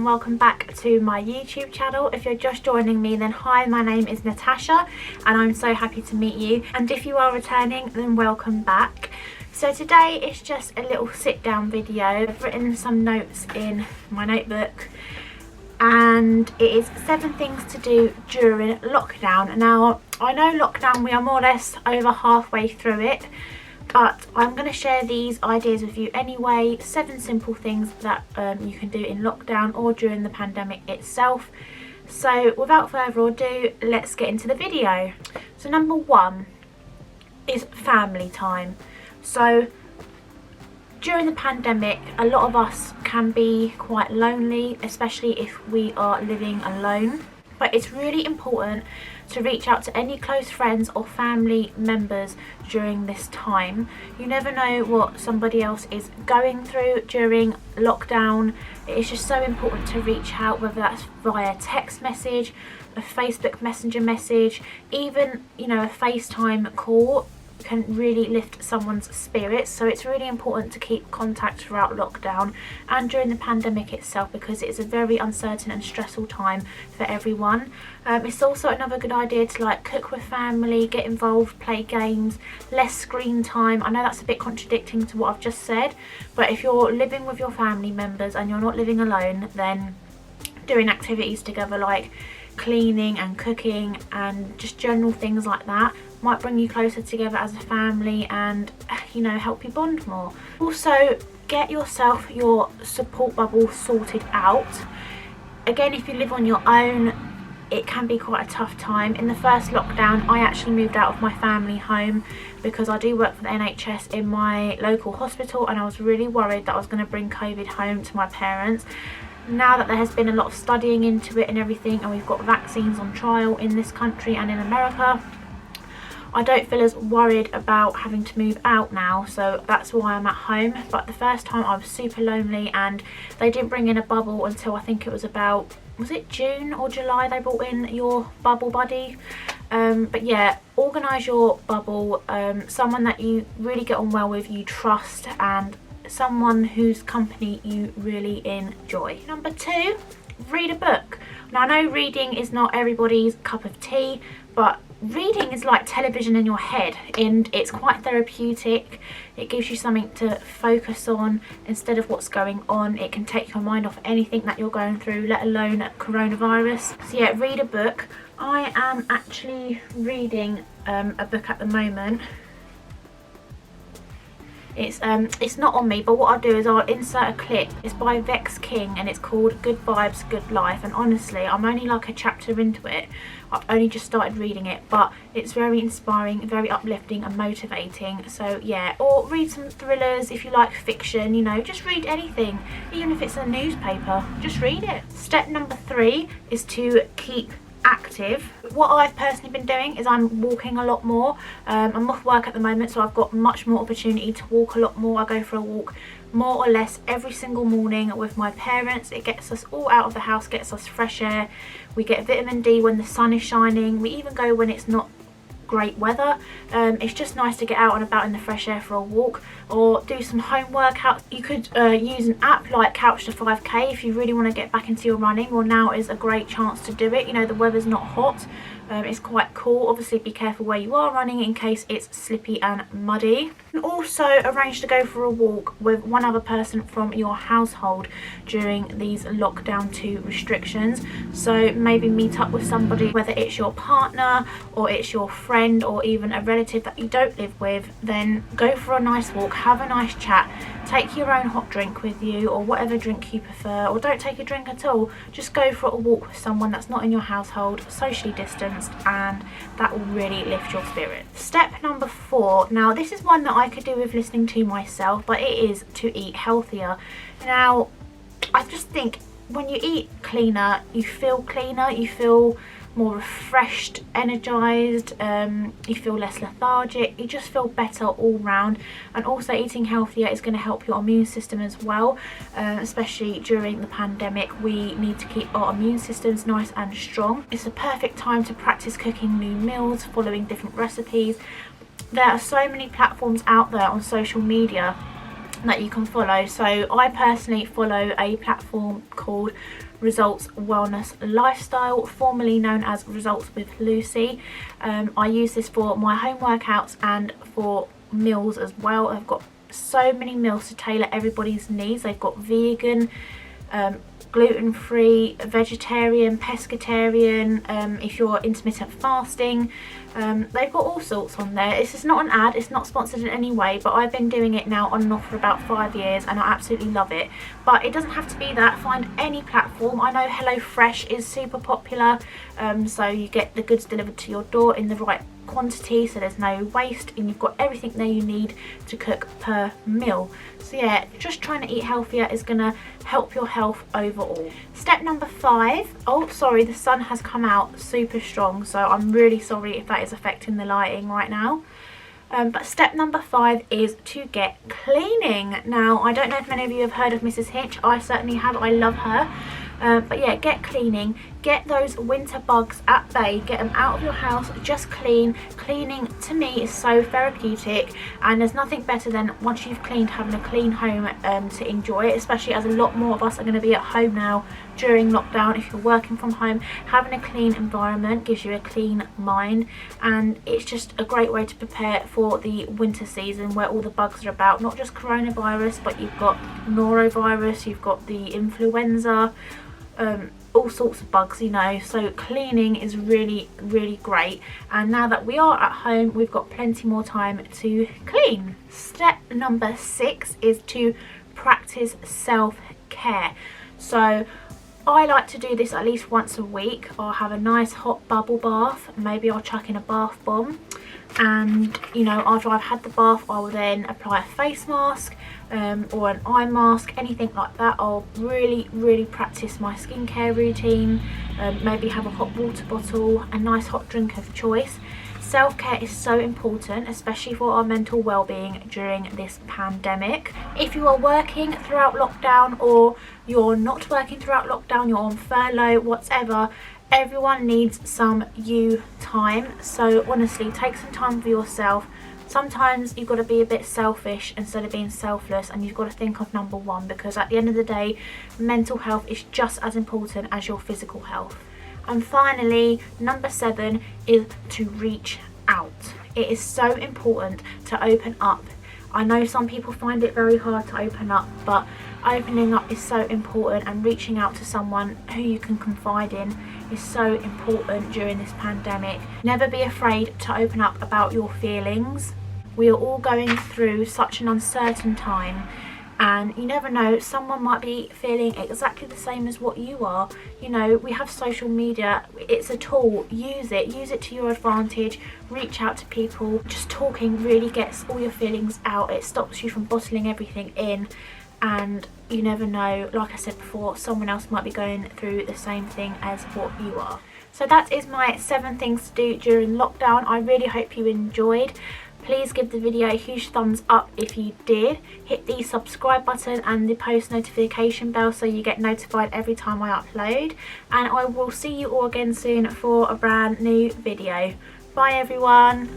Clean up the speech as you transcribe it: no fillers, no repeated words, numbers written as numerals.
and welcome back to my YouTube channel. If you're just joining me, then hi, my name is Natasha and I'm so happy to meet you, and if you are returning, then welcome back. So today it's just a little sit down video. I've written some notes in my notebook and it is 7 things to do during lockdown. Now I know lockdown, we are more or less over halfway through it, but I'm going to share these ideas with you anyway. 7 simple things that you can do in lockdown or during the pandemic itself. So without further ado, let's get into the video. So number 1 is family time. So during the pandemic, a lot of us can be quite lonely, especially if we are living alone. But it's really important to reach out to any close friends or family members during this time. You never know what somebody else is going through during lockdown. It's just so important to reach out, whether that's via text message, a Facebook Messenger message, even, you know, a FaceTime call can really lift someone's spirits. So it's really important to keep contact throughout lockdown and during the pandemic itself, because it is a very uncertain and stressful time for everyone. It's also another good idea to like cook with family, get involved, play games, less screen time. I know that's a bit contradicting to what I've just said, but if you're living with your family members and you're not living alone, then doing activities together like cleaning and cooking and just general things like that might bring you closer together as a family and, you know, help you bond more. Also, get yourself your support bubble sorted out. Again, if you live on your own, it can be quite a tough time. In the first lockdown, I actually moved out of my family home because I do work for the NHS in my local hospital, and I was really worried that I was going to bring COVID home to my parents. Now that there has been a lot of studying into it and everything, and we've got vaccines on trial in this country and in America, I don't feel as worried about having to move out now, so that's why I'm at home. But the first time I was super lonely, and they didn't bring in a bubble until I think it was about, was it June or July they brought in your bubble buddy. But yeah, organise your bubble, someone that you really get on well with, you trust, and someone whose company you really enjoy. Number 2, read a book. Now I know reading is not everybody's cup of tea, but reading is like television in your head, and it's quite therapeutic. It gives you something to focus on instead of what's going on. It can take your mind off anything that you're going through, let alone coronavirus. So yeah, read a book. I am actually reading a book at the moment. It's not on me, but what I'll do is I'll insert a clip. It's by Vex King and it's called Good Vibes, Good Life, and honestly I'm only like a chapter into it. I've only just started reading it, but it's very inspiring, very uplifting and motivating. So yeah, or read some thrillers if you like fiction, you know, just read anything, even if it's a newspaper, just read it. Step number 3 is to keep active. What I've personally been doing is I'm walking a lot more. I'm off work at the moment, so I've got much more opportunity to walk a lot more. I go for a walk more or less every single morning with my parents. It gets us all out of the house, gets us fresh air. We get vitamin D when the sun is shining. We even go when it's not great weather. It's just nice to get out and about in the fresh air for a walk, or do some home workouts. You could use an app like Couch to 5k if you really want to get back into your running. Well, now is a great chance to do it. You know, the weather's not hot. It's quite cool. Obviously be careful where you are running in case it's slippy and muddy. And also arrange to go for a walk with one other person from your household during these lockdown 2 restrictions. So maybe meet up with somebody, whether it's your partner or it's your friend or even a relative that you don't live with. Then go for a nice walk, have a nice chat, take your own hot drink with you or whatever drink you prefer, or don't take a drink at all. Just go for a walk with someone that's not in your household, socially distanced, and that will really lift your spirit. Step number 4. Now this is one that I could do with listening to myself, but it is to eat healthier. Now I just think when you eat cleaner, you feel cleaner, you feel more refreshed, energized, you feel less lethargic, you just feel better all round. And also eating healthier is going to help your immune system as well, especially during the pandemic. We need to keep our immune systems nice and strong. It's a perfect time to practice cooking new meals, following different recipes. There are so many platforms out there on social media that you can follow. So I personally follow a platform called Results Wellness Lifestyle, formerly known as Results with Lucy. I use this for my home workouts and for meals as well. I've got so many meals to tailor everybody's needs. They've got vegan, gluten-free, vegetarian, pescatarian, if you're intermittent fasting. They've got all sorts on there. This is not an ad, it's not sponsored in any way, but I've been doing it now on and off for about 5 years and I absolutely love it. But it doesn't have to be that. Find any platform. I know HelloFresh is super popular, so you get the goods delivered to your door in the right quantity, so there's no waste and you've got everything there you need to cook per meal. So yeah, just trying to eat healthier is going to help your health overall. Step number 5. Oh sorry, the sun has come out super strong, so I'm really sorry if that is affecting the lighting right now. But step number 5 is to get cleaning. Now, I don't know if many of you have heard of Mrs. Hinch. I certainly have. I love her. But yeah, get cleaning. Get those winter bugs at bay. Get them out of your house. Just clean. Cleaning to me is so therapeutic, and there's nothing better than once you've cleaned having a clean home to enjoy it, especially as a lot more of us are going to be at home now during lockdown. If you're working from home, having a clean environment gives you a clean mind, and it's just a great way to prepare for the winter season where all the bugs are about. Not just coronavirus, but you've got norovirus, you've got the influenza, all sorts of bugs, you know. So cleaning is really great, and now that we are at home we've got plenty more time to clean. Step number 6 is to practice self-care. So I like to do this at least once a week. I'll have a nice hot bubble bath, maybe I'll chuck in a bath bomb, and you know, after I've had the bath I will then apply a face mask or an eye mask, anything like that. I'll really practice my skincare routine, maybe have a hot water bottle, a nice hot drink of choice. Self-care is so important, especially for our mental well-being during this pandemic. If you are working throughout lockdown or you're not working throughout lockdown, you're on furlough, whatever, everyone needs some you time. So honestly, take some time for yourself. Sometimes you've got to be a bit selfish instead of being selfless, and you've got to think of number one, because at the end of the day, mental health is just as important as your physical health. And finally, number 7 is to reach out. It is so important to open up. I know some people find it very hard to open up, but opening up is so important, and reaching out to someone who you can confide in is so important during this pandemic. Never be afraid to open up about your feelings. We are all going through such an uncertain time, and you never know, someone might be feeling exactly the same as what you are. You know, we have social media, it's a tool, use it to your advantage. Reach out to people. Just talking really gets all your feelings out. It stops you from bottling everything in, and you never know, like I said before, someone else might be going through the same thing as what you are. So that is my 7 things to do during lockdown. I really hope you enjoyed. Please give the video a huge thumbs up if you did. Hit the subscribe button and the post notification bell so you get notified every time I upload. And I will see you all again soon for a brand new video. Bye everyone.